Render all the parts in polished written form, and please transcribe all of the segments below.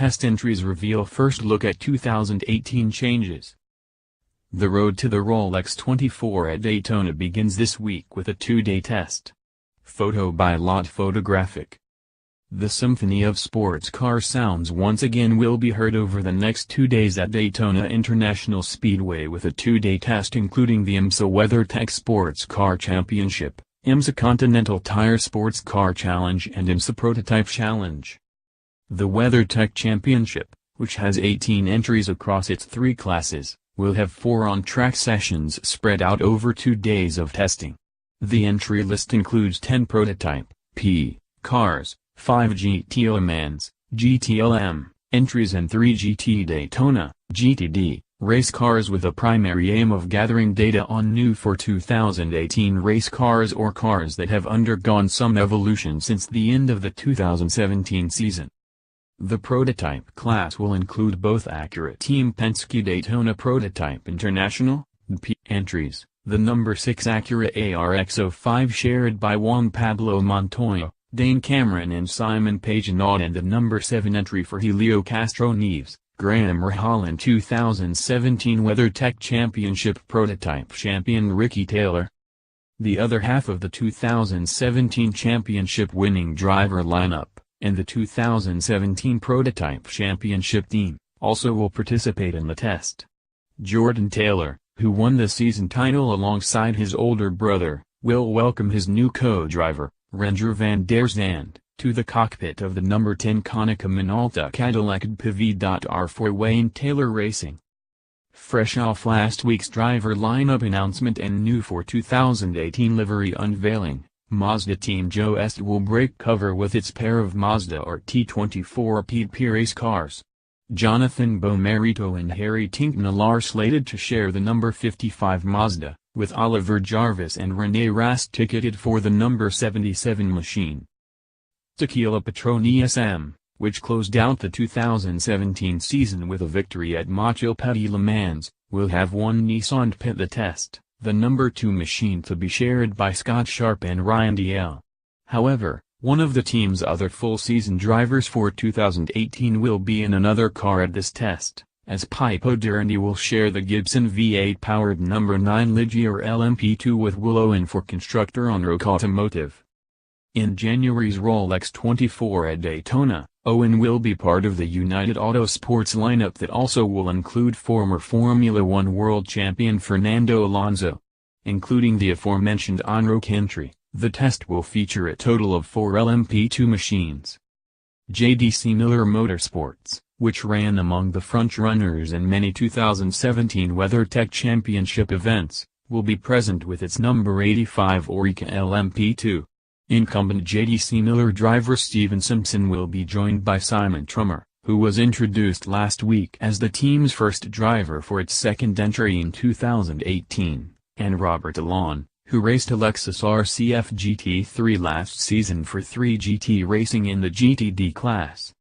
test entries reveal first look at 2018 changes. The road to the Rolex 24 at Daytona begins this week with a 2-day test. Photo by LAT Photographic. The symphony of sports car sounds once again will be heard over the next 2 days at Daytona International Speedway with a 2-day test including the IMSA WeatherTech SportsCar Championship, IMSA Continental Tire Sports Car Challenge and IMSA Prototype Challenge. The WeatherTech Championship, which has 18 entries across its 3 classes, will have 4 on-track sessions spread out over 2 days of testing. The entry list includes 10 prototype P cars, 5 GT Le Mans, GTLM, entries and 3 GT Daytona, GTD, race cars with a primary aim of gathering data on new for 2018 race cars or cars that have undergone some evolution since the end of the 2017 season. The prototype class will include both Acura Team Penske Daytona Prototype International, P entries, the number 6 Acura ARX-05 shared by Juan Pablo Montoya, Dane Cameron and Simon Pagenaud and the number 7 entry for Helio Castro Neves, Graham Rahal and 2017 WeatherTech Championship Prototype champion Ricky Taylor. The other half of the 2017 championship winning driver lineup, and the 2017 Prototype Championship team, also will participate in the test. Jordan Taylor, who won the season title alongside his older brother, will welcome his new co-driver, Renger van der Zand, to the cockpit of the number 10 Konica Minolta Cadillac PV.R for Wayne Taylor Racing. Fresh off last week's driver lineup announcement and new for 2018 livery unveiling, Mazda team Joe Est will break cover with its pair of Mazda RT24 PDP race cars. Jonathan Beaumerito and Harry Tincknell are slated to share the number 55 Mazda, with Oliver Jarvis and Rene Rast ticketed for the number 77 machine. Tequila Patrón SM, which closed out the 2017 season with a victory at Machilpeti Le Mans, will have one Nissan Pit the Test, the number 2 machine to be shared by Scott Sharp and Ryan DL. However, one of the team's other full-season drivers for 2018 will be in another car at this test, as Pipo Derani will share the Gibson V8-powered number 9 Ligier LMP2 with Will Owen for constructor on Rock Automotive. In January's Rolex 24 at Daytona, Owen will be part of the United Autosports lineup that also will include former Formula One world champion Fernando Alonso. Including the aforementioned on-road entry, the test will feature a total of 4 LMP2 machines. JDC Miller Motorsports, which ran among the front-runners in many 2017 WeatherTech Championship events, will be present with its number 85 Oreca LMP2. Incumbent JDC Miller driver Steven Simpson will be joined by Simon Trummer, who was introduced last week as the team's first driver for its second entry in 2018, and Robert Alon, who raced a Lexus RCF GT3 last season for 3GT Racing in the GTD class.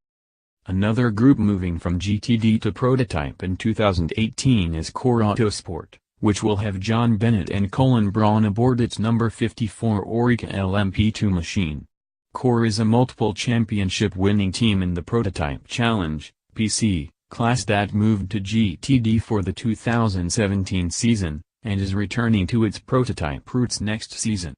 Another group moving from GTD to Prototype in 2018 is Core Autosport, which will have John Bennett and Colin Braun aboard its number 54 Oreca LMP2 machine. Core is a multiple championship winning team in the Prototype Challenge, PC, class that moved to GTD for the 2017 season, and is returning to its prototype roots next season.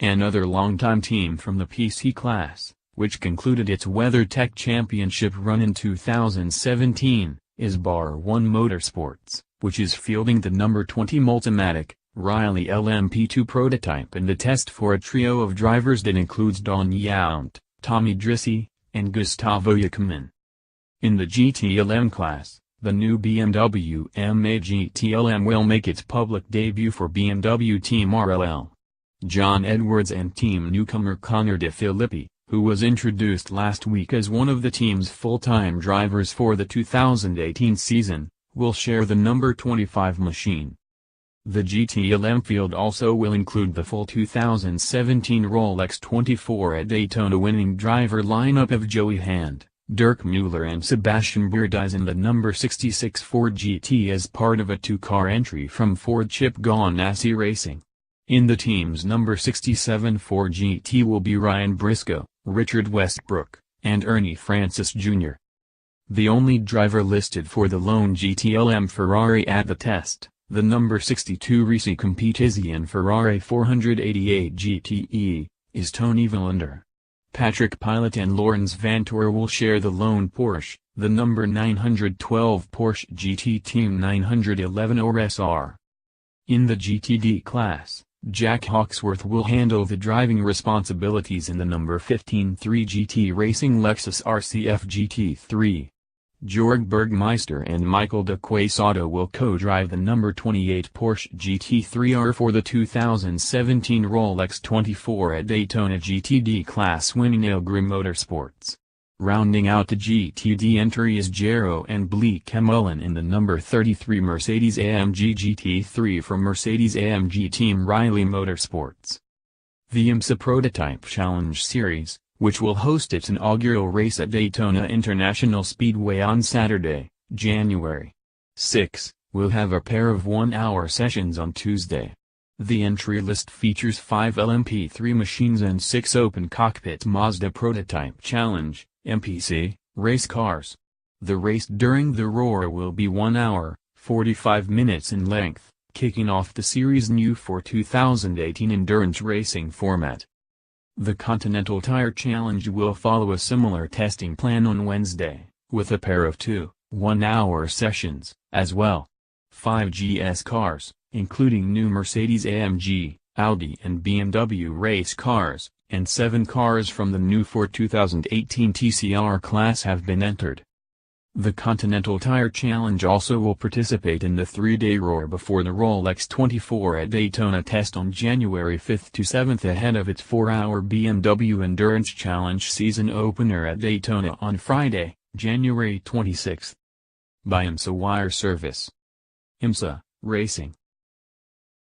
Another longtime team from the PC class, which concluded its WeatherTech Championship run in 2017, is Bar 1 Motorsports, which is fielding the number 20 Multimatic, Riley LMP2 prototype in the test for a trio of drivers that includes Don Yount, Tommy Drissi, and Gustavo Yakiman. In the GTLM class, the new BMW M8 GTLM will make its public debut for BMW Team RLL. John Edwards and team newcomer Connor De Filippi, who was introduced last week as one of the team's full-time drivers for the 2018 season, will share the number 25 machine. The GTLM field also will include the full 2017 Rolex 24 at Daytona winning driver lineup of Joey Hand, Dirk Mueller and Sebastian Bourdais in the number 66 Ford GT as part of a 2-car entry from Ford Chip Ganassi Racing. In the team's number 67 Ford GT will be Ryan Briscoe, Richard Westbrook, and Ernie Francis Jr. The only driver listed for the lone GTLM Ferrari at the test, the number 62 Risi Competizione Ferrari 488 GTE, is Tony Villander. Patrick Pilot and Lorenz Vantore will share the lone Porsche, the number 912 Porsche GT Team 911 or SR. In the GTD class, Jack Hawksworth will handle the driving responsibilities in the number 15 3GT Racing Lexus RCF GT3. Georg Bergmeister and Michael de Quesada will co-drive the number 28 Porsche GT3R for the 2017 Rolex 24 at Daytona GTD class winning Ilgrim Motorsports. Rounding out the GTD entry is Jero and Bleek Mullen in the number 33 Mercedes-AMG GT3 from Mercedes-AMG Team Riley Motorsports. The IMSA Prototype Challenge Series, which will host its inaugural race at Daytona International Speedway on Saturday, January 6, will have a pair of 1-hour sessions on Tuesday. The entry list features 5 LMP3 machines and 6 open cockpit Mazda Prototype Challenge (MPC) race cars. The race during the Roar will be 1 hour, 45 minutes in length, kicking off the series' new for 2018 endurance racing format. The Continental Tire Challenge will follow a similar testing plan on Wednesday, with a pair of 2 1-hour sessions, as well. 5 GS cars, including new Mercedes-AMG, Audi and BMW race cars, and 7 cars from the new Ford 2018 TCR class have been entered. The Continental Tire Challenge also will participate in the 3-day Roar before the Rolex 24 at Daytona test on January 5 to 7 ahead of its 4-hour BMW Endurance Challenge season opener at Daytona on Friday, January 26. By IMSA Wire Service. IMSA Racing.